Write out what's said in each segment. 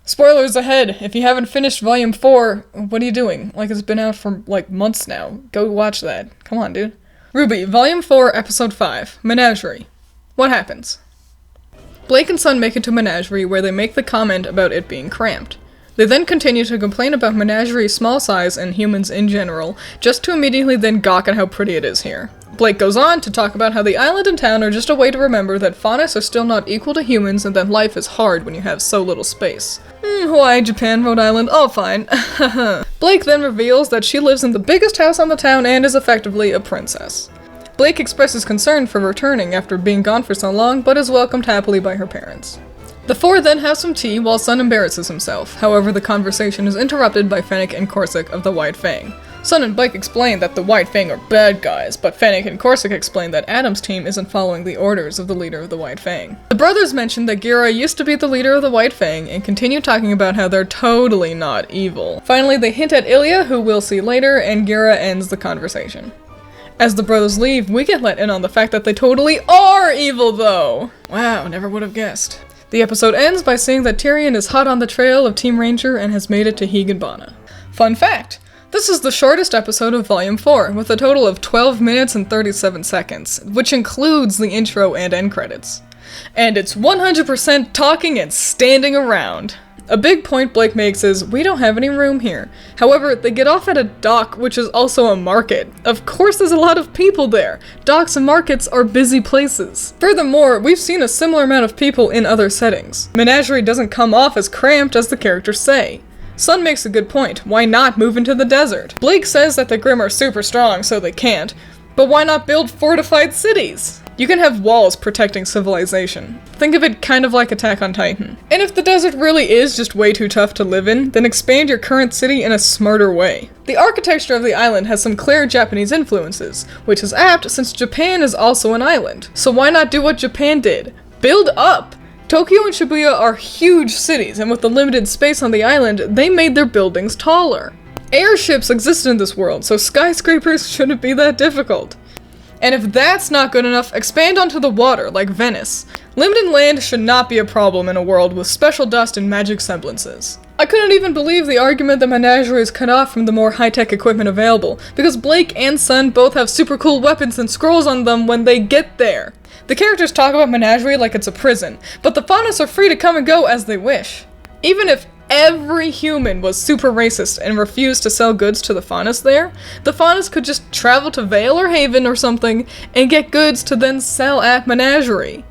Spoilers ahead! If you haven't finished Volume 4, what are you doing? Like, it's been out for, like, months now. Go watch that. Come on, dude. RWBY, Volume 4, Episode 5, Menagerie. What happens? Blake and Sun make it to Menagerie, where they make the comment about it being cramped. They then continue to complain about Menagerie's small size and humans in general, just to immediately then gawk at how pretty it is here. Blake goes on to talk about how the island and town are just a way to remember that faunus are still not equal to humans and that life is hard when you have so little space. Hawaii, Japan, Rhode Island, all fine. Blake then reveals that she lives in the biggest house on the town and is effectively a princess. Blake expresses concern for returning after being gone for so long, but is welcomed happily by her parents. The four then have some tea while Sun embarrasses himself. However, the conversation is interrupted by Fennec and Corsic of the White Fang. Sun and Blake explain that the White Fang are bad guys, but Fennec and Corsic explain that Adam's team isn't following the orders of the leader of the White Fang. The brothers mention that Gira used to be the leader of the White Fang and continue talking about how they're totally not evil. Finally, they hint at Ilya, who we'll see later, and Gira ends the conversation. As the brothers leave, we get let in on the fact that they totally are evil, though! Wow, never would have guessed. The episode ends by saying that Tyrion is hot on the trail of Team Ranger and has made it to Higanbana. Fun fact! This is the shortest episode of Volume 4, with a total of 12 minutes and 37 seconds, which includes the intro and end credits. And it's 100% talking and standing around. A big point Blake makes is, we don't have any room here. However, they get off at a dock, which is also a market. Of course there's a lot of people there. Docks and markets are busy places. Furthermore, we've seen a similar amount of people in other settings. Menagerie doesn't come off as cramped as the characters say. Sun makes a good point. Why not move into the desert? Blake says that the Grimm are super strong, so they can't. But why not build fortified cities? You can have walls protecting civilization. Think of it kind of like Attack on Titan. And if the desert really is just way too tough to live in, then expand your current city in a smarter way. The architecture of the island has some clear Japanese influences, which is apt since Japan is also an island. So why not do what Japan did? Build up! Tokyo and Shibuya are huge cities, and with the limited space on the island, they made their buildings taller. Airships exist in this world, so skyscrapers shouldn't be that difficult. And if that's not good enough, expand onto the water, like Venice. Limited land should not be a problem in a world with special dust and magic semblances. I couldn't even believe the argument that Menagerie is cut off from the more high-tech equipment available, because Blake and Sun both have super cool weapons and scrolls on them when they get there. The characters talk about Menagerie like it's a prison, but the faunus are free to come and go as they wish. Even if every human was super racist and refused to sell goods to the faunus there, the faunus could just travel to Vale or Haven or something and get goods to then sell at Menagerie.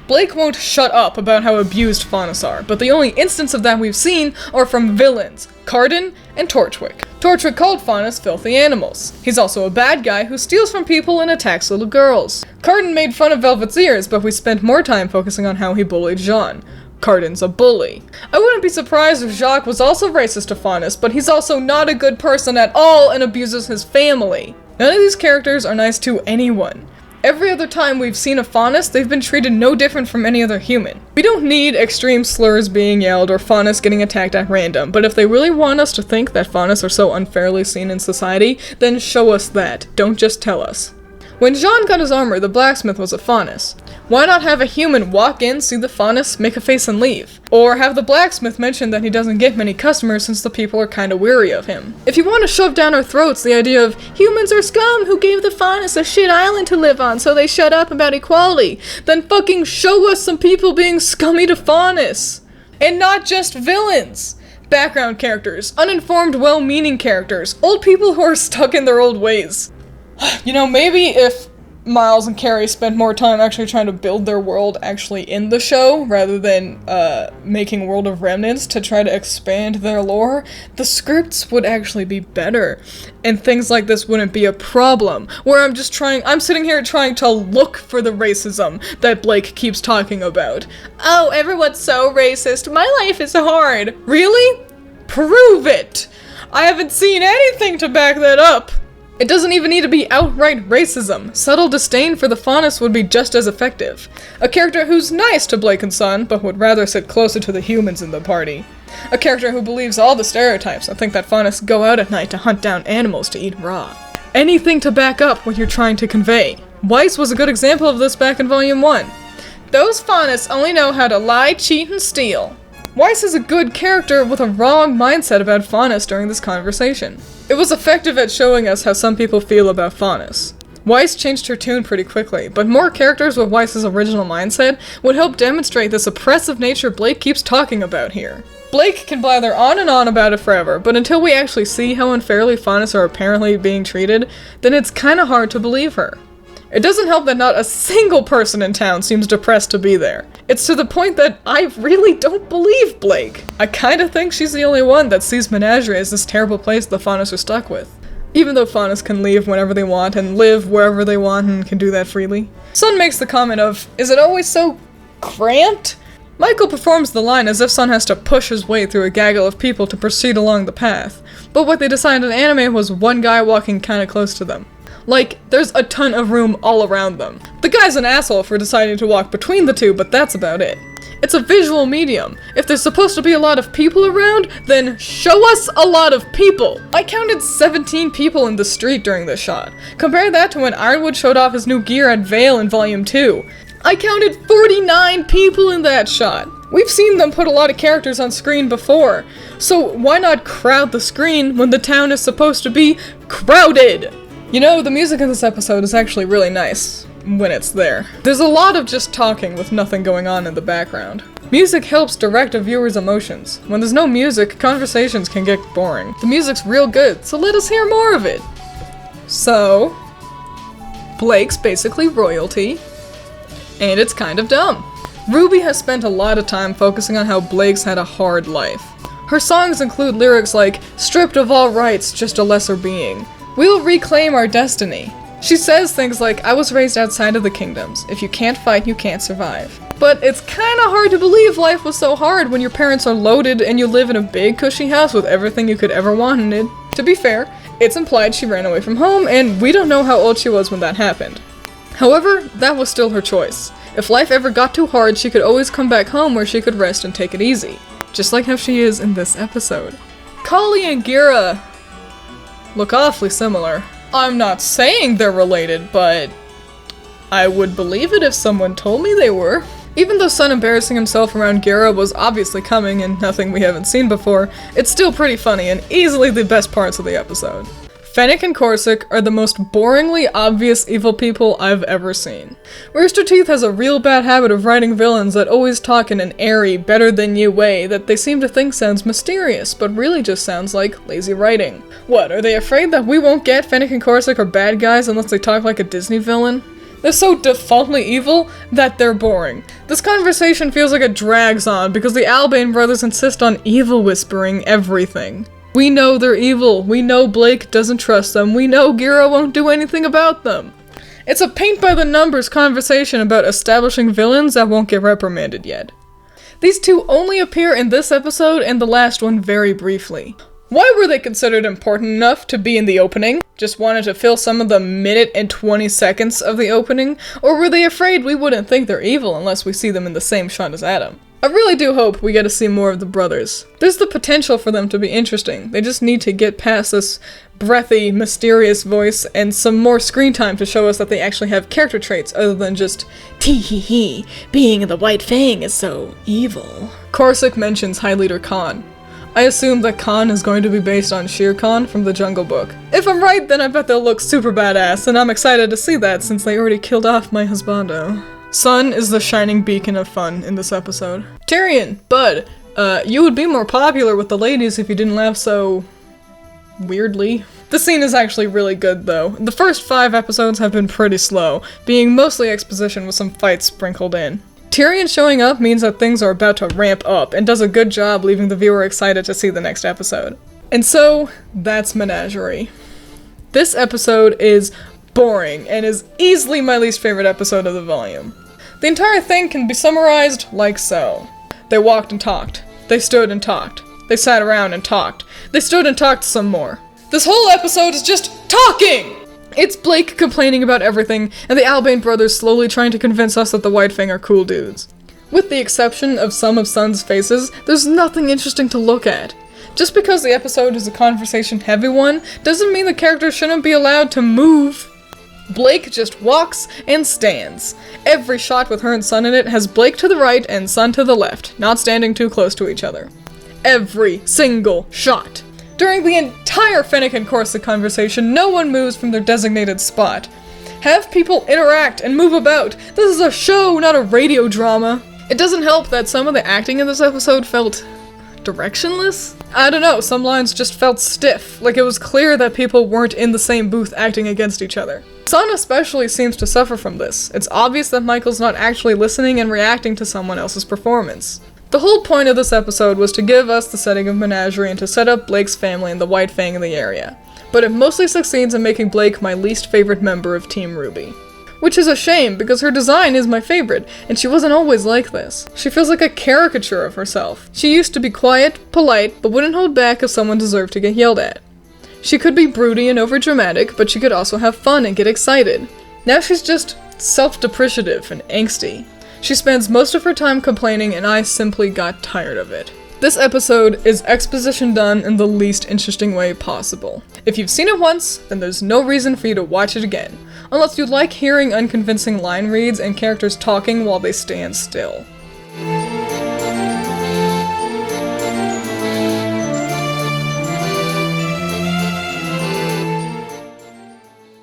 Blake won't shut up about how abused faunus are, but the only instance of that we've seen are from villains, Carden and Torchwick. Torchwick called faunus filthy animals. He's also a bad guy who steals from people and attacks little girls. Carden made fun of Velvet's ears, but we spent more time focusing on how he bullied Jean. Carden's a bully. I wouldn't be surprised if Jacques was also racist to faunus, but he's also not a good person at all and abuses his family. None of these characters are nice to anyone. Every other time we've seen a faunus, they've been treated no different from any other human. We don't need extreme slurs being yelled or faunus getting attacked at random, but if they really want us to think that faunus are so unfairly seen in society, then show us that, don't just tell us. When Jean got his armor, the blacksmith was a faunus. Why not have a human walk in, see the faunus, make a face and leave? Or have the blacksmith mention that he doesn't get many customers since the people are kinda weary of him. If you want to shove down our throats the idea of humans are scum who gave the faunus a shit island to live on so they shut up about equality, then fucking show us some people being scummy to faunus! And not just villains! Background characters, uninformed well-meaning characters, old people who are stuck in their old ways. You know, maybe if Miles and Carrie spent more time actually trying to build their world actually in the show, rather than making World of Remnants to try to expand their lore, the scripts would actually be better. And things like this wouldn't be a problem, where I'm sitting here trying to look for the racism that Blake keeps talking about. Oh, everyone's so racist, my life is hard. Really? Prove it! I haven't seen anything to back that up. It doesn't even need to be outright racism. Subtle disdain for the faunus would be just as effective. A character who's nice to Blake and Sun, but would rather sit closer to the humans in the party. A character who believes all the stereotypes and think that faunus go out at night to hunt down animals to eat raw. Anything to back up what you're trying to convey. Weiss was a good example of this back in Volume 1. Those faunus only know how to lie, cheat, and steal. Weiss is a good character with a wrong mindset about Faunus during this conversation. It was effective at showing us how some people feel about Faunus. Weiss changed her tune pretty quickly, but more characters with Weiss's original mindset would help demonstrate this oppressive nature Blake keeps talking about here. Blake can blather on and on about it forever, but until we actually see how unfairly Faunus are apparently being treated, then it's kinda hard to believe her. It doesn't help that not a single person in town seems depressed to be there. It's to the point that I really don't believe Blake. I kinda think she's the only one that sees Menagerie as this terrible place the Faunus are stuck with. Even though Faunus can leave whenever they want and live wherever they want and can do that freely. Sun makes the comment of, "Is it always so cramped?" Michael performs the line as if Sun has to push his way through a gaggle of people to proceed along the path, but what they decided in anime was one guy walking kinda close to them. Like, there's a ton of room all around them. The guy's an asshole for deciding to walk between the two, but that's about it. It's a visual medium. If there's supposed to be a lot of people around, then show us a lot of people! I counted 17 people in the street during this shot. Compare that to when Ironwood showed off his new gear at Vale in Volume 2. I counted 49 people in that shot! We've seen them put a lot of characters on screen before, so why not crowd the screen when the town is supposed to be crowded? You know, the music in this episode is actually really nice when it's there. There's a lot of just talking with nothing going on in the background. Music helps direct a viewer's emotions. When there's no music, conversations can get boring. The music's real good, so let us hear more of it. So, Blake's basically royalty, and it's kind of dumb. RWBY has spent a lot of time focusing on how Blake's had a hard life. Her songs include lyrics like, "Stripped of all rights, just a lesser being. We'll reclaim our destiny." She says things like, "I was raised outside of the kingdoms. If you can't fight, you can't survive." But it's kinda hard to believe life was so hard when your parents are loaded and you live in a big cushy house with everything you could ever want in it. To be fair, it's implied she ran away from home, and we don't know how old she was when that happened. However, that was still her choice. If life ever got too hard, she could always come back home where she could rest and take it easy. Just like how she is in this episode. Kali and Gira look awfully similar. I'm not saying they're related, but I would believe it if someone told me they were. Even though Sun embarrassing himself around Gira was obviously coming and nothing we haven't seen before, it's still pretty funny and easily the best parts of the episode. Fennec and Corsic are the most boringly obvious evil people I've ever seen. Rooster Teeth has a real bad habit of writing villains that always talk in an airy, better-than-you way that they seem to think sounds mysterious, but really just sounds like lazy writing. What, are they afraid that we won't get Fennec and Corsic are bad guys unless they talk like a Disney villain? They're so defaultly evil that they're boring. This conversation feels like it drags on because the Albane brothers insist on evil whispering everything. We know they're evil, we know Blake doesn't trust them, we know Gira won't do anything about them. It's a paint-by-the-numbers conversation about establishing villains that won't get reprimanded yet. These two only appear in this episode and the last one very briefly. Why were they considered important enough to be in the opening? Just wanted to fill some of the minute and 20 seconds of the opening? Or were they afraid we wouldn't think they're evil unless we see them in the same shot as Adam? I really do hope we get to see more of the brothers. There's the potential for them to be interesting. They just need to get past this breathy, mysterious voice and some more screen time to show us that they actually have character traits other than just tee-hee-hee, being the White Fang is so evil. Corsic mentions High Leader Khan. I assume that Khan is going to be based on Shere Khan from the Jungle Book. If I'm right, then I bet they'll look super badass, and I'm excited to see that since they already killed off my husbando. Sun is the shining beacon of fun in this episode. Tyrion, bud, you would be more popular with the ladies if you didn't laugh so weirdly. The scene is actually really good though. The first 5 episodes have been pretty slow, being mostly exposition with some fights sprinkled in. Tyrion showing up means that things are about to ramp up and does a good job leaving the viewer excited to see the next episode. And so, that's Menagerie. This episode is boring and is easily my least favorite episode of the volume. The entire thing can be summarized like so. They walked and talked. They stood and talked. They sat around and talked. They stood and talked some more. This whole episode is just talking! It's Blake complaining about everything, and the Albane brothers slowly trying to convince us that the White Fang are cool dudes. With the exception of some of Sun's faces, there's nothing interesting to look at. Just because the episode is a conversation-heavy one, doesn't mean the characters shouldn't be allowed to move. Blake just walks and stands. Every shot with her and Sun in it has Blake to the right and Sun to the left, not standing too close to each other. Every single shot. During the entire Fennec and Corsa conversation, no one moves from their designated spot. Have people interact and move about. This is a show, not a radio drama. It doesn't help that some of the acting in this episode felt directionless? I don't know, some lines just felt stiff, like it was clear that people weren't in the same booth acting against each other. Sun especially seems to suffer from this. It's obvious that Michael's not actually listening and reacting to someone else's performance. The whole point of this episode was to give us the setting of Menagerie and to set up Blake's family and the White Fang in the area. But it mostly succeeds in making Blake my least favorite member of Team RWBY. Which is a shame, because her design is my favorite, and she wasn't always like this. She feels like a caricature of herself. She used to be quiet, polite, but wouldn't hold back if someone deserved to get yelled at. She could be broody and overdramatic, but she could also have fun and get excited. Now she's just self-depreciative and angsty. She spends most of her time complaining, and I simply got tired of it. This episode is exposition done in the least interesting way possible. If you've seen it once, then there's no reason for you to watch it again, unless you like hearing unconvincing line reads and characters talking while they stand still.